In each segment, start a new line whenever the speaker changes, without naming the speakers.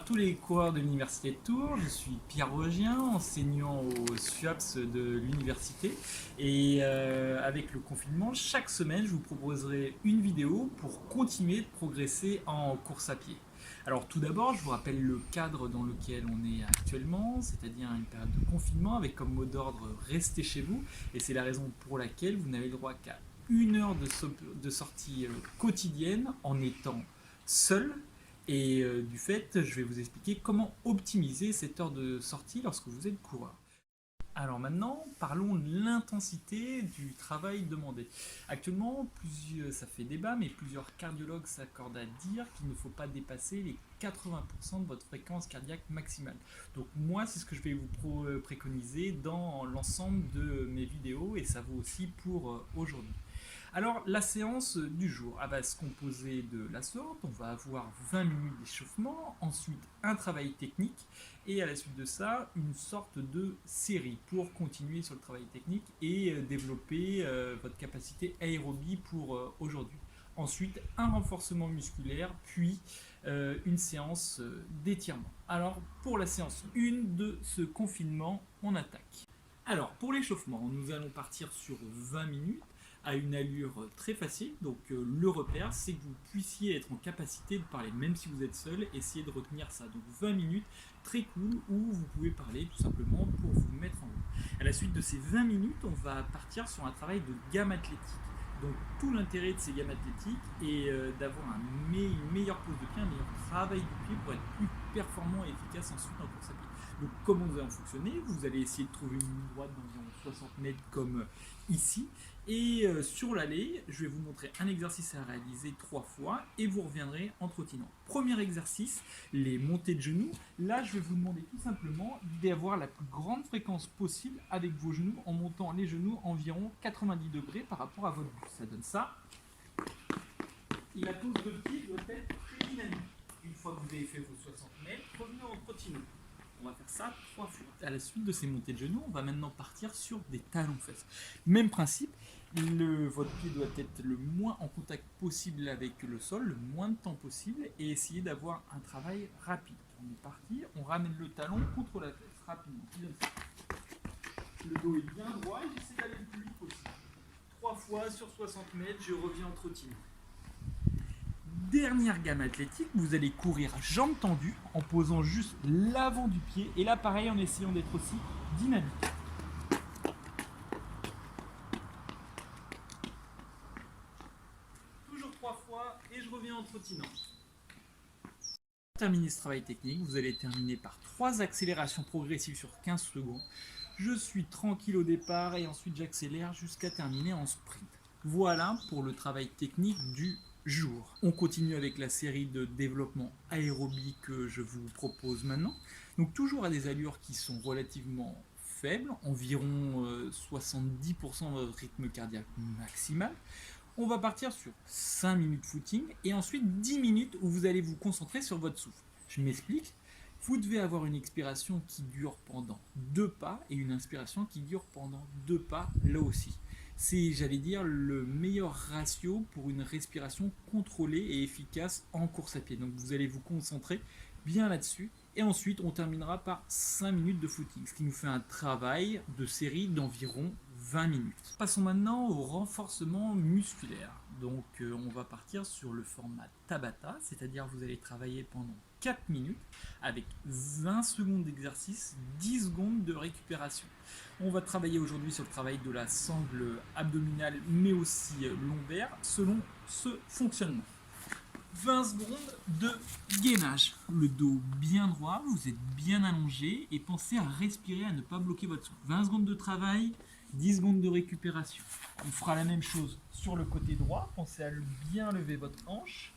Alors tous les coureurs de l'université de Tours, je suis Pierre Rogien, enseignant au SUAPS de l'université et avec le confinement, chaque semaine je vous proposerai une vidéo pour continuer de progresser en course à pied. Alors tout d'abord, je vous rappelle le cadre dans lequel on est actuellement, c'est-à-dire une période de confinement avec comme mot d'ordre restez chez vous, et c'est la raison pour laquelle vous n'avez le droit qu'à 1 heure de sortie quotidienne en étant seul. Et du fait, je vais vous expliquer comment optimiser cette heure de sortie lorsque vous êtes coureur. Alors maintenant, parlons de l'intensité du travail demandé. Actuellement, ça fait débat, mais plusieurs cardiologues s'accordent à dire qu'il ne faut pas dépasser les 80% de votre fréquence cardiaque maximale. Donc moi, c'est ce que je vais vous préconiser dans l'ensemble de mes vidéos, et ça vaut aussi pour aujourd'hui. Alors, la séance du jour elle va se composer de la sorte. On va avoir 20 minutes d'échauffement, ensuite un travail technique, et à la suite de ça, une sorte de série pour continuer sur le travail technique et développer votre capacité aérobie pour aujourd'hui. Ensuite, un renforcement musculaire, puis une séance d'étirement. Alors, pour la séance 1 de ce confinement, on attaque. Alors, pour l'échauffement, nous allons partir sur 20 minutes à une allure très facile. Donc le repère, c'est que vous puissiez être en capacité de parler, même si vous êtes seul, essayez de retenir ça. Donc 20 minutes, très cool, où vous pouvez parler tout simplement pour vous mettre en haut. À la suite de ces 20 minutes, on va partir sur un travail de gamme athlétique. Donc tout l'intérêt de ces gammes athlétiques est d'avoir une meilleure pose de pied, un meilleur travail du pied pour être plus performant et efficace ensuite en course à pied. Donc comment nous allons fonctionner? Vous allez essayer de trouver une ligne droite d'environ 60 mètres comme ici. Et sur l'allée, je vais vous montrer un exercice à réaliser 3 fois et vous reviendrez en trottinant. Premier exercice, les montées de genoux. Là, je vais vous demander tout simplement d'avoir la plus grande fréquence possible avec vos genoux en montant les genoux environ 90 degrés par rapport à votre buste. Ça donne ça. Et la pose de pied doit être très dynamique. Une fois que vous avez fait vos 60 mètres, revenez en trottinant. On va faire ça 3 fois. À la suite de ces montées de genoux, on va maintenant partir sur des talons-fesses. Même principe, votre pied doit être le moins en contact possible avec le sol, le moins de temps possible, et essayer d'avoir un travail rapide. On est parti, on ramène le talon contre la fesse rapidement. Le dos est bien droit et j'essaie d'aller le plus vite possible. 3 fois sur 60 mètres, je reviens en trottinant. Dernière gamme athlétique, vous allez courir jambes tendues en posant juste l'avant du pied, et là pareil en essayant d'être aussi dynamique. Toujours 3 fois et je reviens en trottinant. Pour terminer ce travail technique, vous allez terminer par 3 accélérations progressives sur 15 secondes. Je suis tranquille au départ et ensuite j'accélère jusqu'à terminer en sprint. Voilà pour le travail technique du jour. On continue avec la série de développement aérobie que je vous propose maintenant. Donc toujours à des allures qui sont relativement faibles, environ 70% de votre rythme cardiaque maximal. On va partir sur 5 minutes footing et ensuite 10 minutes où vous allez vous concentrer sur votre souffle. Je m'explique. Vous devez avoir une expiration qui dure pendant 2 pas et une inspiration qui dure pendant 2 pas là aussi. C'est, j'allais dire, le meilleur ratio pour une respiration contrôlée et efficace en course à pied. Donc vous allez vous concentrer bien là-dessus. Et ensuite, on terminera par 5 minutes de footing, ce qui nous fait un travail de série d'environ 20 minutes. Passons maintenant au renforcement musculaire. Donc on va partir sur le format Tabata, c'est-à-dire vous allez travailler pendant 4 minutes avec 20 secondes d'exercice, 10 secondes de récupération. On va travailler aujourd'hui sur le travail de la sangle abdominale mais aussi lombaire selon ce fonctionnement. 20 secondes de gainage. Le dos bien droit, vous êtes bien allongé et pensez à respirer, à ne pas bloquer votre souffle. 20 secondes de travail, 10 secondes de récupération. On fera la même chose sur le côté droit. Pensez à bien lever votre hanche.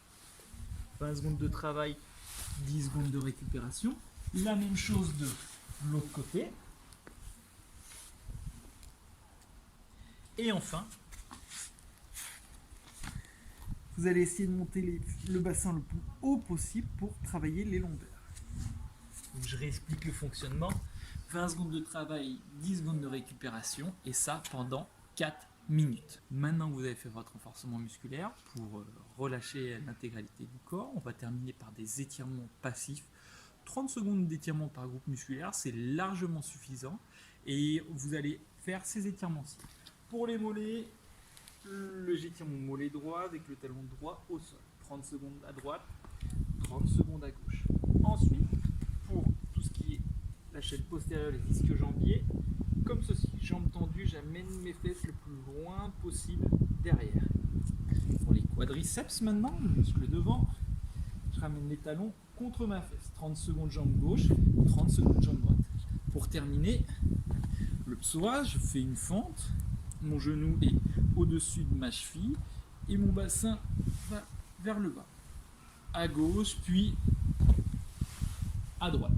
20 secondes de travail, 10 secondes de récupération. La même chose de l'autre côté. Et enfin, vous allez essayer de monter le bassin le plus haut possible pour travailler les lombaires. Donc je réexplique le fonctionnement. 20 secondes de travail, 10 secondes de récupération, et ça pendant 4 minutes. Maintenant que vous avez fait votre renforcement musculaire pour relâcher l'intégralité du corps, on va terminer par des étirements passifs 30 secondes d'étirement par groupe musculaire, c'est largement suffisant. Et vous allez faire ces étirements-ci. Pour les mollets, j'étire mon mollet droit avec le talon droit au sol. 30 secondes à droite, 30 secondes à gauche. Ensuite, pour tout ce qui est la chaîne postérieure, les disques jambiers, comme ceci, jambes tendues, j'amène mes fesses le plus loin possible derrière. Pour les quadriceps maintenant, le muscle devant, je ramène les talons contre ma fesse. 30 secondes jambe gauche, 30 secondes jambe droite. Pour terminer, le psoas, je fais une fente, mon genou est au-dessus de ma cheville et mon bassin va vers le bas. À gauche, puis à droite.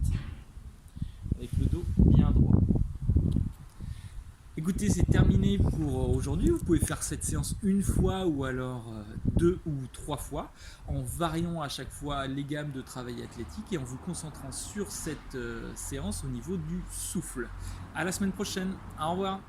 Avec le dos bien droit. Écoutez, c'est terminé pour aujourd'hui. Vous pouvez faire cette séance une fois ou alors 2 ou 3 fois en variant à chaque fois les gammes de travail athlétique et en vous concentrant sur cette séance au niveau du souffle. À la semaine prochaine. Au revoir.